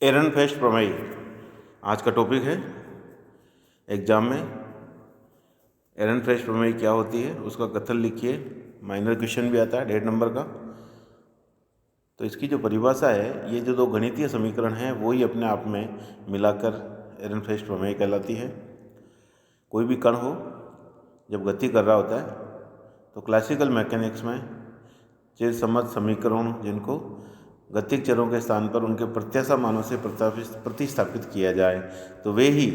एरनफेस्ट प्रमेय आज का टॉपिक है। एग्जाम में एरनफेस्ट प्रमेय क्या होती है उसका कथन लिखिए। माइनर क्वेश्चन भी आता है 1.5 नंबर का। तो इसकी जो परिभाषा है, ये जो दो गणितीय समीकरण हैं वो ही अपने आप में मिलाकर एरनफेस्ट प्रमेय कहलाती है। कोई भी कण हो जब गति कर रहा होता है तो क्लासिकल मैकेनिक्स में चिरसम्मत समीकरण जिनको गतिक चरों के स्थान पर उनके प्रत्याशा मानों से प्रतिस्थापित किया जाए तो वे ही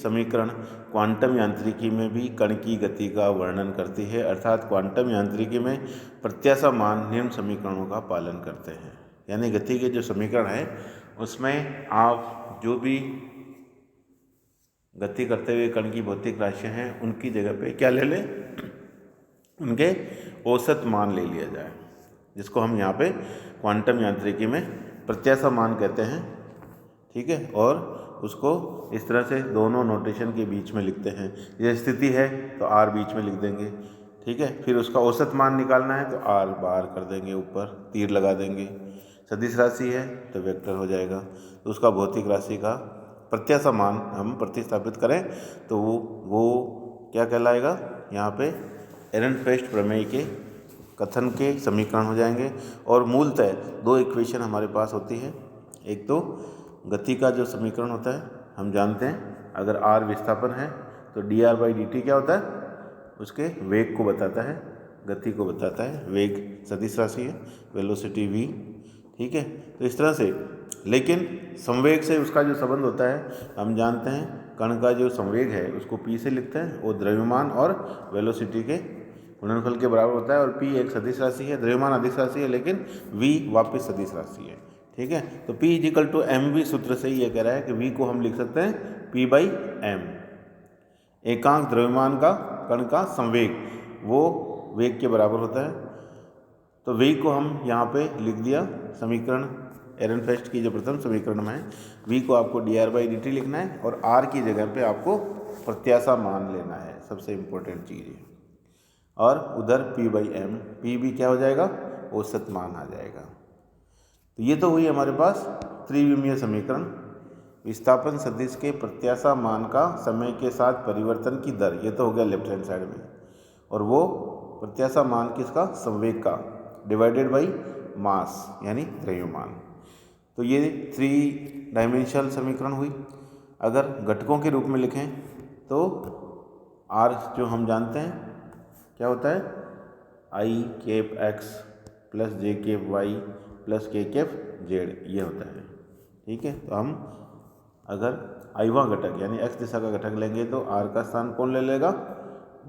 समीकरण क्वांटम यांत्रिकी में भी कण की गति का वर्णन करती है। अर्थात क्वांटम यांत्रिकी में प्रत्याशा मान निम्न समीकरणों का पालन करते हैं। यानी गति के जो समीकरण है उसमें आप जो भी गति करते हुए कण की भौतिक राशियाँ हैं उनकी जगह पे क्या ले लें, उनके औसत मान ले लिया जाए, जिसको हम यहाँ पे क्वांटम यांत्रिकी में प्रत्याशा मान कहते हैं। ठीक है, और उसको इस तरह से दोनों नोटेशन के बीच में लिखते हैं। ये स्थिति है तो आर बीच में लिख देंगे। ठीक है, फिर उसका औसत मान निकालना है तो आर बाहर कर देंगे, ऊपर तीर लगा देंगे। सदिश राशि है तो वेक्टर हो जाएगा। तो उसका भौतिक राशि का प्रत्याशा मान हम प्रतिस्थापित करें तो वो क्या कहलाएगा, यहाँ पे एरनफेस्ट प्रमेय के कथन के समीकरण हो जाएंगे। और मूलतः दो इक्वेशन हमारे पास होती है। एक तो गति का जो समीकरण होता है, हम जानते हैं अगर r विस्थापन है तो dr/dt क्या होता है, उसके वेग को बताता है, गति को बताता है। वेग सदिश राशि है, वेलोसिटी v। ठीक है, तो इस तरह से। लेकिन संवेग से उसका जो संबंध होता है, हम जानते हैं कण का जो संवेग है उसको p से लिखते हैं। वो द्रव्यमान और वेलोसिटी के गुणनफल के बराबर होता है। और p एक सदिश राशि है, द्रव्यमान अदिश राशि है, लेकिन v वापस सदिश राशि है। ठीक है, तो p=mv सूत्र से ये कह रहा है कि v को हम लिख सकते हैं p/m। एकांक द्रव्यमान का कण का संवेग वो वेग के बराबर होता है। तो v को हम यहाँ पे लिख दिया। समीकरण एरनफेस्ट की जो प्रथम समीकरण में है, v को आपको dr/dt लिखना है और r की जगह पे आपको प्रत्याशा मान लेना है, सबसे इम्पोर्टेंट चीज़ है। और उधर p/m, p भी क्या हो जाएगा, औसत मान आ जाएगा। तो ये तो हुई हमारे पास त्रिविमीय समीकरण। विस्थापन सदिश के प्रत्याशा मान का समय के साथ परिवर्तन की दर, ये तो हो गया लेफ्ट हैंड साइड में। और वो प्रत्याशा मान किसका, संवेग का, डिवाइडेड बाई मास यानी द्रव्यमान। तो ये 3 डायमेंशनल समीकरण हुई। अगर घटकों के रूप में लिखें तो r जो हम जानते हैं क्या होता है, i⁴x plus j⁴y plus k⁴z, ये होता है। ठीक है, तो हम अगर iवां घटक यानी x दिशा का घटक लेंगे तो r का स्थान कौन ले लेगा,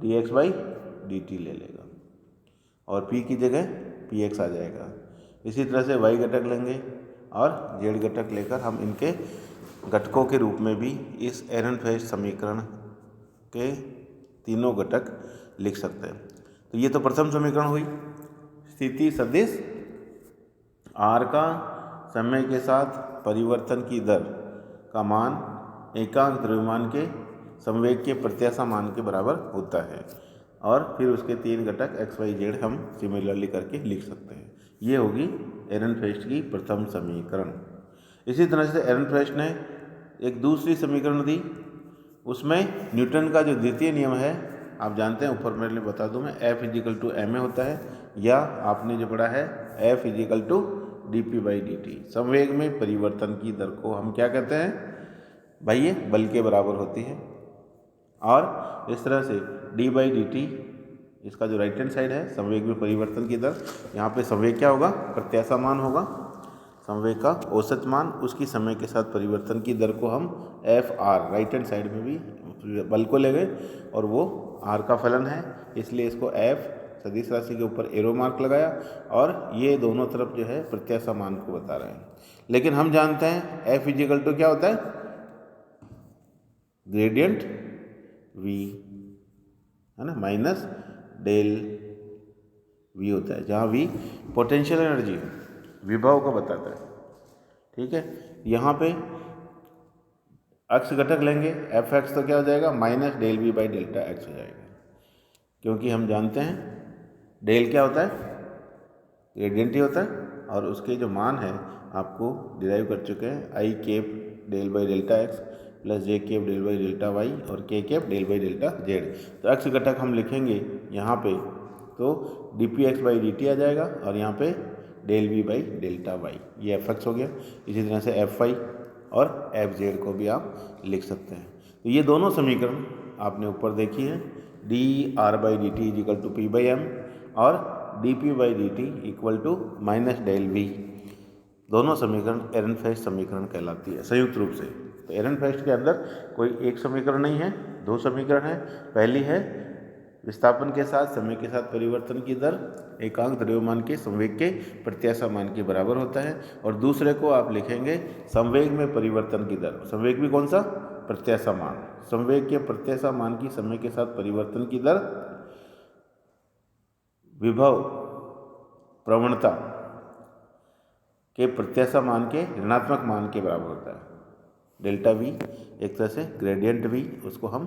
dx/dt ले लेगा और p की जगह px आ जाएगा। इसी तरह से y घटक लेंगे और z घटक लेकर हम इनके घटकों के रूप में भी इस एरनफेस्ट समीकरण के तीनों घटक लिख सकते हैं। तो ये तो प्रथम समीकरण हुई। स्थिति सदिश r का समय के साथ परिवर्तन की दर का मान एकांक द्रव्यमान के संवेग के प्रत्याशा मान के बराबर होता है। और फिर उसके 3 घटक x, y, z हम सिमिलरली करके लिख सकते हैं। ये होगी एरनफेस्ट की प्रथम समीकरण। इसी तरह से एरनफेस्ट ने एक दूसरी समीकरण दी। उसमें न्यूटन का जो द्वितीय नियम है, आप जानते हैं, ऊपर मेरे लिए बता दूं मैं, F=ma होता है, या आपने जो पढ़ा है F=dp/dt। संवेग में परिवर्तन की दर को हम क्या कहते हैं भाई, ये बल के बराबर होती है। और इस तरह से d/dt, इसका जो राइट हैंड साइड है, संवेग में परिवर्तन की दर, यहाँ पे संवेग क्या होगा, प्रत्याशा मान होगा, संवेग का औसत मान, उसकी समय के साथ परिवर्तन की दर को हम Fr, राइट हैंड साइड में भी बल को ले गए और वो r का फलन है, इसलिए इसको F सदिश राशि के ऊपर एरो मार्क लगाया और ये दोनों तरफ जो है प्रत्याशा मान को बता रहे हैं। लेकिन हम जानते हैं F क्या होता है, ग्रेडियंट v है ना, माइनस डेल v होता है, जहाँ v पोटेंशियल एनर्जी है, विभव को बताता है। ठीक है, यहाँ पे x घटक लेंगे, fx तो क्या हो जाएगा, माइनस डेल v/डेल्टा x हो जाएगा। क्योंकि हम जानते हैं डेल क्या होता है, ग्रेडियंट ही होता है। और उसके जो मान है आपको डिराइव कर चुके हैं, i cap del by delta x plus j cap del by delta y और k cap del by delta z. तो एक्स घटक हम लिखेंगे यहाँ पे तो d p x by d t आ जाएगा और यहाँ पे del V by delta y, ये एफ एक्स हो गया। इसी तरह से एफ वाई और एफ जेड को भी आप लिख सकते हैं। तो ये दोनों समीकरण आपने ऊपर देखी है, d r by d t equal to p by m और d p by d t equal to minus del V, दोनों समीकरण एरनफेस्ट समीकरण कहलाती है संयुक्त रूप से। तो एरनफेस्ट के अंदर कोई एक समीकरण नहीं है, दो समीकरण है। पहली है विस्थापन के साथ समय के साथ परिवर्तन की दर एकांक द्रव्यमान के संवेग के प्रत्याशा मान के बराबर होता है, और दूसरे को आप लिखेंगे संवेग में परिवर्तन की दर। संवेग भी कौन सा? प्रत्याशा मान। संवेग के प्रत्याशा मान की समय के साथ परिवर्तन की दर विभव प्रवणता के प्रत्याशा मान के ऋणात्मक मान के बराबर होता है। डेल्टा वी एक तरह से ग्रेडियंट वी, उसको हम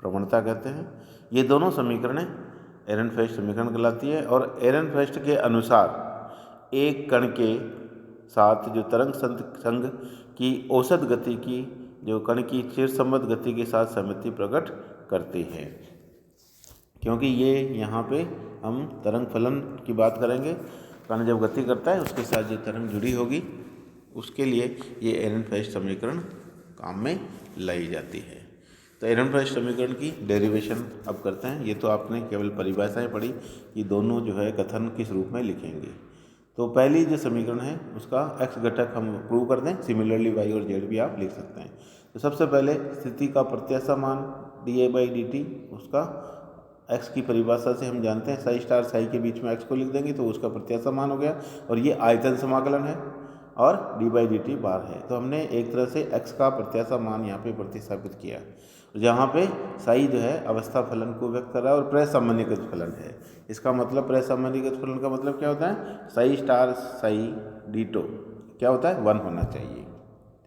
प्रवणता कहते हैं। ये दोनों समीकरणें एरनफेस्ट समीकरण कहलाती है। और एरनफेस्ट के अनुसार एक कण के साथ जो तरंग संघ की औसत गति की जो कण की चिरसम्मत गति के साथ सममिति प्रकट करती है, क्योंकि ये यहाँ पे हम तरंग फलन की बात करेंगे। कण जब गति करता है उसके साथ जो तरंग जुड़ी होगी उसके लिए ये एरनफेस्ट समीकरण काम में लाई जाती है। तो एरनफेस्ट समीकरण की डेरिवेशन अब करते हैं। ये तो आपने केवल परिभाषाएं पढ़ी कि दोनों जो है कथन किस रूप में लिखेंगे। तो पहली जो समीकरण है उसका एक्स घटक हम प्रूव कर दें, सिमिलरली वाई और जेड भी आप लिख सकते हैं। तो सबसे पहले स्थिति का प्रत्याशा मान D A by d T, उसका एक्स की परिभाषा से हम जानते हैं साई स्टार साई के बीच में एक्स को लिख देंगे तो उसका प्रत्याशा मान हो गया। और ये आयतन समाकलन है और D by d T bar है। तो हमने एक तरह से एक्स का प्रत्याशा मान यहाँ पे प्रतिस्थापित किया, जहाँ पे साई जो है अवस्था फलन को व्यक्त कर रहा है और प्रसामान्यीकृत फलन है। इसका मतलब प्रसामान्यीकृत फलन का मतलब क्या होता है? साई स्टार साई डीटो क्या होता है? 1 होना चाहिए।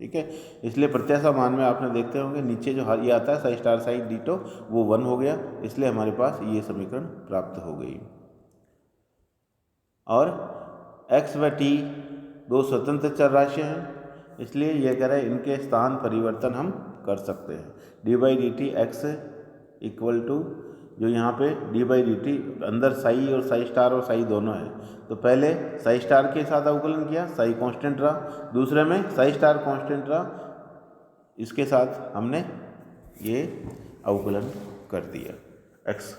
ठीक है, इसलिए प्रत्याशा मान में आपने देखते होंगे नीचे जो ये आता है साई स्टार साई डीटो वो 1 हो गया, इसलिए हमारे पास ये समीकरण प्राप्त हो गई। और एक्स व टी दो स्वतंत्र चर राशियाँ हैं, इसलिए यह कह रहे हैं इनके स्थान परिवर्तन हम कर सकते हैं। D by d t x equal to जो यहाँ पे डी बाई डी टी अंदर साई और साई स्टार और साई दोनों है, तो पहले साई स्टार के साथ अवकलन किया, साई कांस्टेंट रहा, दूसरे में साई स्टार कांस्टेंट रहा, इसके साथ हमने ये अवकलन कर दिया एक्स।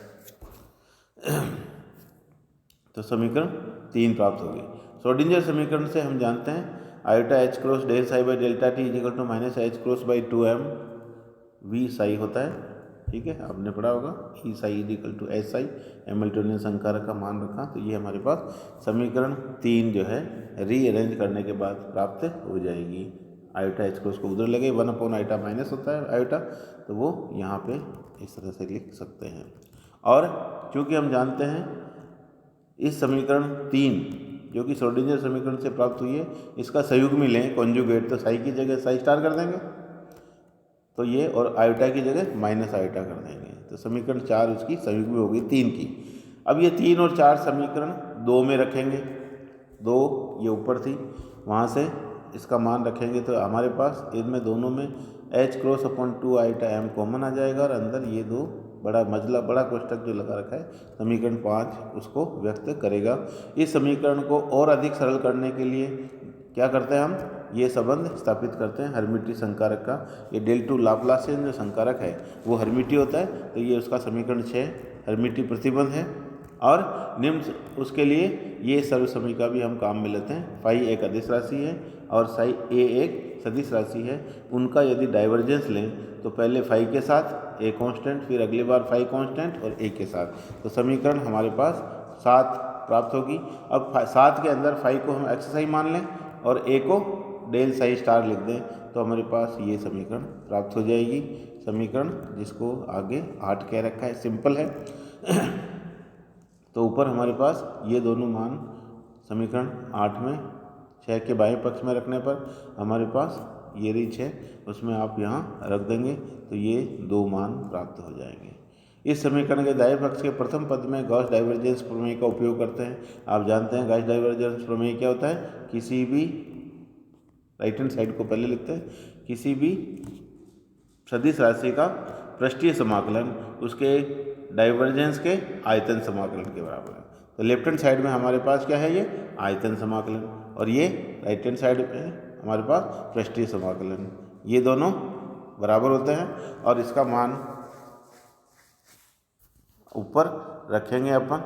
तो समीकरण 3 प्राप्त हो गई। श्रोडिंगर समीकरण से हम जानते हैं iota h cross del psi by delta t equal to minus h cross by 2m V psi होता है। ठीक है, आपने पढ़ा होगा E psi equal to H psi, Hamiltonian संकारक का मान रखा। तो ये हमारे पास समीकरण 3 जो है रीअरेंज करने के बाद प्राप्त हो जाएगी। आयोटा एच क्रॉस को उधर लगे 1 आयोटा माइनस होता है आयोटा, तो वो यहाँ पे इस तरह से लिख सकते हैं। और चूँकि हम जानते हैं इस समीकरण 3 जो कि श्रोडिंगर समीकरण से प्राप्त हुई है, इसका संयुग्मी लें कॉन्जुगेट, तो साई की जगह साई स्टार कर देंगे, तो ये और आयोटा की जगह माइनस आयोटा कर देंगे। तो समीकरण 4 उसकी संयुग्मी हो गई 3 की। अब ये 3 और 4 समीकरण 2 में रखेंगे, 2 ये ऊपर थी, वहाँ से इसका मान रखेंगे तो हमारे पास इनमें दोनों में h cross upon 2 iota m common आ जाएगा और अंदर ये 2 बड़ा मजला बड़ा कोष्टक जो लगा रखा है समीकरण 5 उसको व्यक्त करेगा। इस समीकरण को और अधिक सरल करने के लिए क्या करते हैं हम? ये संबंध स्थापित करते हैं हर्मिटी संकारक का। ये डेल टू लाप्लासियन जो संकारक है वो हर्मिटी होता है, तो ये उसका समीकरण 6 हर्मिटी प्रतिबंध है। और निम्न उसके लिए ये सर्व समीका भी हम काम में लेते हैं। फाई एक अदिश राशि है और साई ए एक सदिश राशि है। उनका यदि डाइवर्जेंस लें तो पहले फाई के साथ ए कांस्टेंट, फिर अगली बार फाई कांस्टेंट और ए के साथ, तो समीकरण हमारे पास 7 प्राप्त होगी। अब 7 के अंदर फाई को हम एक्स साई मान लें और ए को डेल साई स्टार लिख दें, तो हमारे पास ये समीकरण प्राप्त हो जाएगी। समीकरण जिसको आगे 8 कह रखा है, सिंपल है। तो ऊपर हमारे पास ये दोनों मान समीकरण 8 में 6 के बाएं पक्ष में रखने पर हमारे पास ये रीच है, उसमें आप यहाँ रख देंगे तो ये 2 मान प्राप्त हो जाएंगे। इस समीकरण के दाएं पक्ष के प्रथम पद में गॉस डाइवर्जेंस प्रमेय का उपयोग करते हैं। आप जानते हैं गॉस डाइवर्जेंस प्रमेय क्या होता है, किसी भी राइट हैंड साइड को पहले लिखते हैं, किसी भी सदिश राशि का पृष्ठीय समाकलन उसके डाइवर्जेंस के आयतन समाकलन के बराबर है। तो लेफ्ट हैंड साइड में हमारे पास क्या है, ये आयतन समाकलन, और ये राइट हैंड साइड में हमारे पास पृष्ठीय समाकलन, ये दोनों बराबर होते हैं। और इसका मान ऊपर रखेंगे अपन,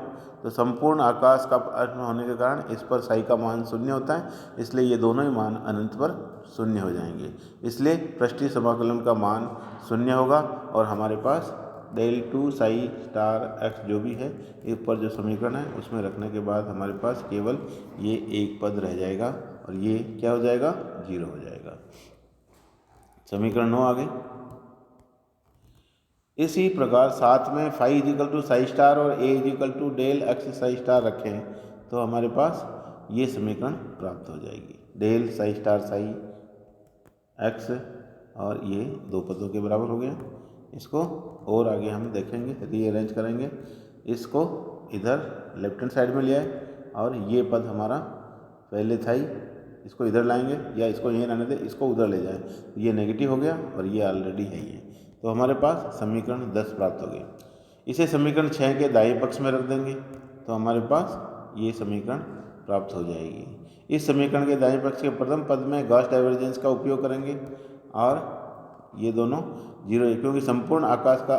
तो संपूर्ण आकाश का अर्थ होने के कारण इस पर साई का मान शून्य होता है, इसलिए ये दोनों ही मान अनंत पर शून्य हो जाएंगे। इसलिए पृष्ठीय समाकलन का मान शून्य होगा और हमारे पास del two psi star x जो भी है ऊपर जो समीकरण है उसमें रखने के बाद हमारे पास केवल ये एक पद रह जाएगा और ये क्या हो जाएगा, 0 हो जाएगा। समीकरण 9 आगे। इसी प्रकार साथ में phi equal to psi star और A equal to del x psi star रखें तो हमारे पास ये समीकरण प्राप्त हो जाएगी। Del psi star psi x और ये दो पदों के बराबर हो गया। इसको और आगे हम देखेंगे, रीअरेंज करेंगे, इसको इधर लेफ्ट हैंड साइड में ले आए और ये पद हमारा पहले था ही, इसको इधर लाएंगे या इसको यहीं रहने दें, इसको उधर ले जाएं, ये नेगेटिव हो गया और ये ऑलरेडी है ये, तो हमारे पास समीकरण 10 प्राप्त हो गए। इसे समीकरण 6 के दाएं पक्ष में रख देंगे तो हमारे पास ये समीकरण प्राप्त हो जाएगी। इस समीकरण के दाएं पक्ष के प्रथम पद में गॉस डाइवर्जेंस का उपयोग करेंगे और ये दोनों 0 है, क्योंकि संपूर्ण आकाश का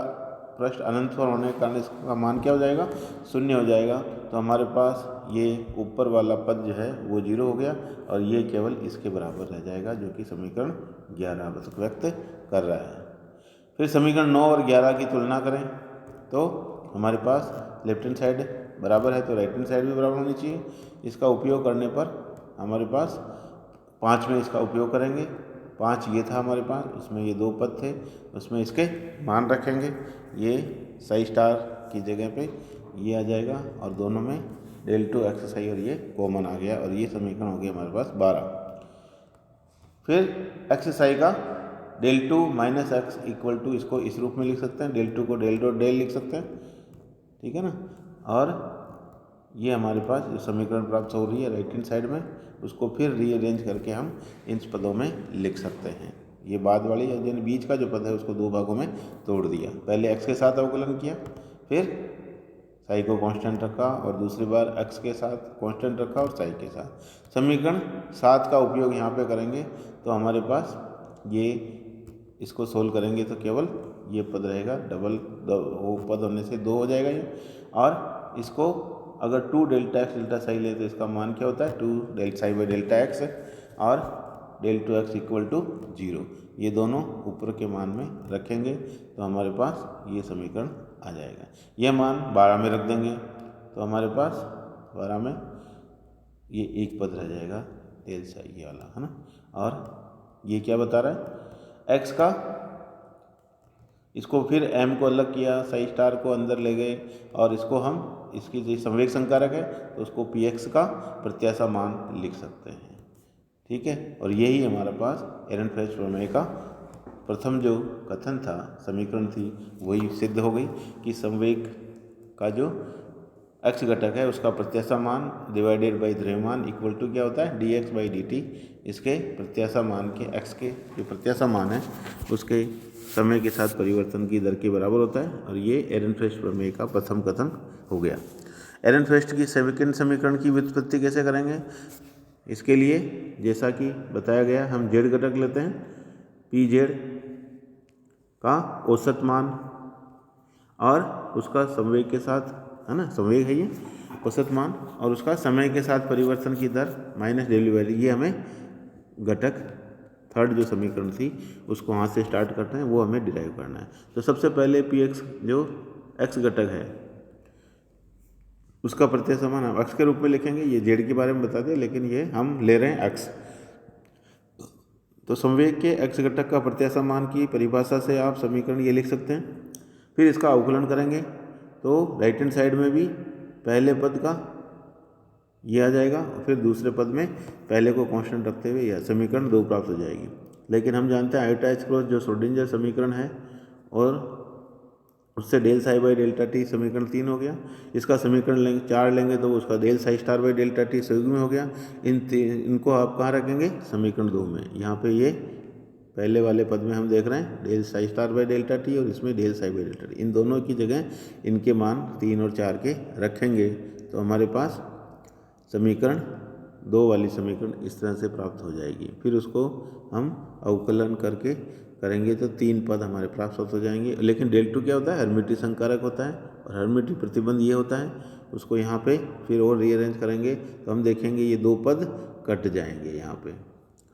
पृष्ठ अनंत पर होने के कारण इसका मान क्या हो जाएगा, 0 हो जाएगा। तो हमारे पास ये ऊपर वाला पद जो है वो 0 हो गया और ये केवल इसके बराबर रह जाएगा, जो कि समीकरण 11 व्यक्त कर रहा है। फिर समीकरण 9 और 11 की तुलना करें तो हमारे पास लेफ्ट हैंड साइड बराबर है तो राइट हैंड साइड भी बराबर होनी चाहिए। इसका उपयोग करने पर हमारे पास 5 में इसका उपयोग करेंगे, 5 ये था हमारे पास, उसमें ये 2 पद थे, उसमें इसके मान रखेंगे, ये साई स्टार की जगह पे ये आ जाएगा और दोनों में डेल टू एक्स साई और ये कॉमन आ गया और ये समीकरण हो गया हमारे पास 12। फिर एक्स साई का del two minus x equal to, इसको इस रूप में लिख सकते हैं, डेल टू को डेल डॉट डेल लिख सकते हैं, ठीक है ना। और ये हमारे पास जो समीकरण प्राप्त हो रही है राइट हैंड साइड में, उसको फिर रीअरेंज करके हम इन पदों में लिख सकते हैं। ये बाद वाली यानी बीच का जो पद है उसको 2 भागों में तोड़ दिया, पहले x के साथ अवकलन किया, फिर साई को कांस्टेंट रखा और दूसरी बार x के साथ कांस्टेंट रखा और साई के साथ। समीकरण 7 का उपयोग यहाँ पे करेंगे तो हमारे पास ये इसको सोल्व करेंगे तो केवल ये पद रहेगा, डबल वो पद होने से 2 हो जाएगा ये, और इसको अगर 2 डेल्टा एक्स डेल्टा साई ले तो इसका मान क्या होता है 2 delta psi by delta x और del two x equal to 0, ये दोनों ऊपर के मान में रखेंगे तो हमारे पास ये समीकरण आ जाएगा। यह मान 12 में रख देंगे तो हमारे पास 12 में ये एक पद रह जाएगा डेल साई ये वाला, है ना। और ये क्या बता रहा है, एक्स का, इसको फिर m को अलग किया, साई स्टार को अंदर ले गए और इसको हम इसकी जो संवेग संकारक है तो उसको px का प्रत्याशा मान लिख सकते हैं, ठीक है। और यही हमारे पास एरनफेस्ट प्रमेय का प्रथम जो कथन था, समीकरण थी, वही सिद्ध हो गई कि संवेग का जो x घटक है उसका प्रत्याशा मान डिवाइडेड बाई द्रव्यमान इक्वल टू क्या होता है dx बाई dt, इसके प्रत्याशा मान के x के जो प्रत्याशा मान है उसके समय के साथ परिवर्तन की दर के बराबर होता है। और ये एरनफेस्ट प्रमेय का प्रथम कथन हो गया। एरनफेस्ट की सेकंड समीकरण की व्युत्पत्ति कैसे करेंगे, इसके लिए जैसा कि बताया गया हम जेड घटक लेते हैं, पी जेड का औसत मान और उसका संवेग के साथ, है ना, संवेग है ये औसत मान, और उसका समय के साथ परिवर्तन की दर माइनस डेल्यू वैल्यू, ये हमें घटक थर्ड जो समीकरण थी उसको वहाँ से स्टार्ट करते हैं, वो हमें डिराइव करना है। तो सबसे पहले पी एक्स जो एक्स घटक है उसका प्रत्याशा मान हम एक्स के रूप में लिखेंगे, ये जेड के बारे में बता दें लेकिन ये हम ले रहे हैं एक्स। तो संवेग के एक्स घटक का प्रत्याशा मान की परिभाषा से आप समीकरण ये लिख सकते हैं। फिर इसका अवकलन करेंगे तो राइट हैंड साइड में भी पहले पद का ये आ जाएगा और फिर दूसरे पद में पहले को कांस्टेंट रखते हुए यह समीकरण 2 प्राप्त हो जाएगी। लेकिन हम जानते हैं आयोटा एच क्रॉस जो श्रोडिंगर समीकरण है और उससे del psi by delta t समीकरण 3 हो गया। इसका समीकरण लेंगे 4 लेंगे तो उसका del psi star by delta t संयुग्म में हो गया। इनको आप कहाँ रखेंगे, समीकरण 2 में। यहाँ पे ये पहले वाले पद में हम देख रहे हैं del psi star by delta t और इसमें del psi by delta t, इन दोनों की जगह इनके मान 3 और 4 के रखेंगे तो हमारे पास समीकरण 2 वाली समीकरण इस तरह से प्राप्त हो जाएगी। फिर उसको हम अवकलन करके करेंगे तो 3 पद हमारे प्राप्त हो जाएंगे। लेकिन डेल टू क्या होता है, हर्मिटिय संकारक होता है और हर्मिटिय प्रतिबंध ये होता है। उसको यहाँ पे फिर और रीअरेंज करेंगे तो हम देखेंगे ये 2 पद कट जाएंगे यहाँ पे,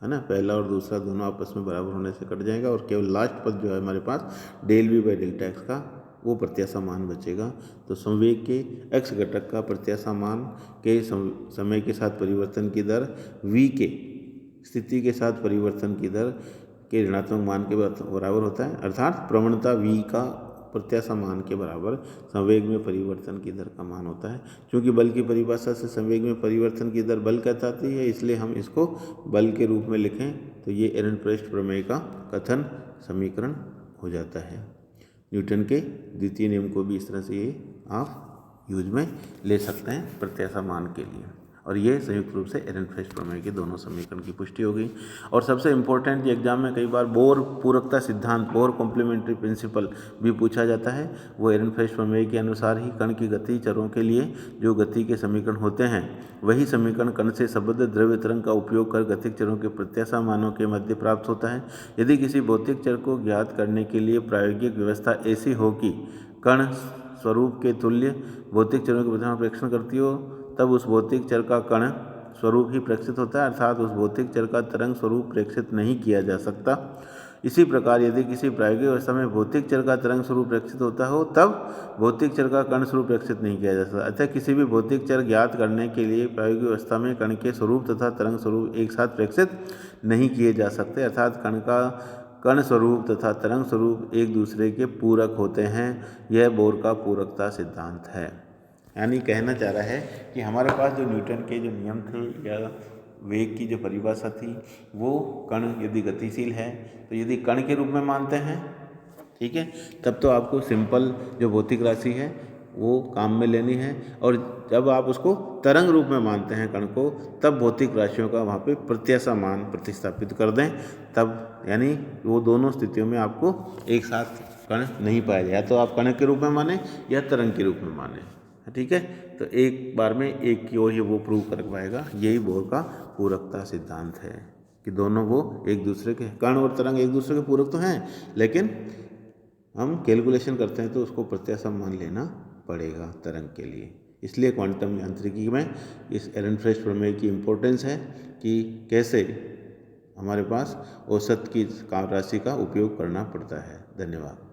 है ना। पहला और दूसरा दोनों आपस में बराबर होने से कट जाएगा और केवल लास्ट पद जो है हमारे पास del V by delta x का वो प्रत्याशा मान बचेगा। तो संवेग के x घटक का प्रत्याशा मान के समय के साथ परिवर्तन की दर v के स्थिति के साथ परिवर्तन की दर के ऋणात्मक मान के बराबर होता है, अर्थात प्रवणता v का प्रत्याशा मान के बराबर संवेग में परिवर्तन की दर का मान होता है। क्योंकि बल की परिभाषा से संवेग में परिवर्तन की दर बल कहलाती है, इसलिए हम इसको बल के रूप में लिखें तो ये एरनफेस्ट प्रमेय का कथन समीकरण हो जाता है। न्यूटन के द्वितीय नियम को भी इस तरह से ये आप यूज में ले सकते हैं प्रत्याशा मान के लिए। और ये संयुक्त रूप से एरनफेस्ट प्रमेय के दोनों समीकरण की पुष्टि हो गई। और सबसे इम्पोर्टेंट एग्जाम में कई बार बोर पूरकता सिद्धांत, बोर कॉम्प्लीमेंट्री प्रिंसिपल भी पूछा जाता है। वो एरनफेस्ट प्रमेय के अनुसार ही कण की गति चरों के लिए जो गति के समीकरण होते हैं वही समीकरण कण से संबद्ध द्रव्य तरंग का उपयोग कर गतिक चरों के प्रत्याशा मानों के मध्य प्राप्त होता है। यदि किसी भौतिक चर को ज्ञात करने के लिए प्रायोगिक व्यवस्था ऐसी हो कि कण स्वरूप के तुल्य भौतिक चरों के प्रत्याशा प्रेक्षण करती हो, तब उस भौतिक चर का कण स्वरूप ही प्रेक्षित होता है, अर्थात उस भौतिक चर का तरंग स्वरूप प्रेक्षित नहीं किया जा सकता। इसी प्रकार यदि किसी प्रायोगिक अवस्था में भौतिक चर का तरंग स्वरूप प्रेक्षित होता हो तब भौतिक चर का कण स्वरूप प्रेक्षित नहीं किया जा सकता। अतः किसी भी भौतिक चर ज्ञात करने के लिए प्रायोगिक अवस्था में कण के स्वरूप तथा तरंग स्वरूप एक साथ प्रेक्षित नहीं किए जा सकते, अर्थात कण स्वरूप तथा तरंग स्वरूप एक दूसरे के पूरक होते हैं। यह बोर का पूरकता सिद्धांत है। यानी कहना चाह रहा है कि हमारे पास जो न्यूटन के जो नियम थे या वेग की जो परिभाषा थी, वो कण यदि गतिशील है तो यदि कण के रूप में मानते हैं, ठीक है, तब तो आपको सिंपल जो भौतिक राशि है वो काम में लेनी है। और जब आप उसको तरंग रूप में मानते हैं कण को, तब भौतिक राशियों का वहाँ पे प्रत्याशा मान प्रतिस्थापित कर दें, तब यानी वो दोनों स्थितियों में आपको एक साथ कण नहीं पाया जाए, या तो आप कण के रूप में माने या तरंग के रूप में माने, ठीक है। तो एक बार में एक की ओर ही वो प्रूव कर पाएगा। यही बोर का पूरकता सिद्धांत है कि दोनों वो एक दूसरे के, कण और तरंग एक दूसरे के पूरक तो हैं, लेकिन हम कैलकुलेशन करते हैं तो उसको प्रत्याशा मान लेना पड़ेगा तरंग के लिए। इसलिए क्वांटम यांत्रिकी में इस एरनफेस्ट प्रमेय की इम्पोर्टेंस है कि कैसे हमारे पास औसत की राशि का उपयोग करना पड़ता है। धन्यवाद।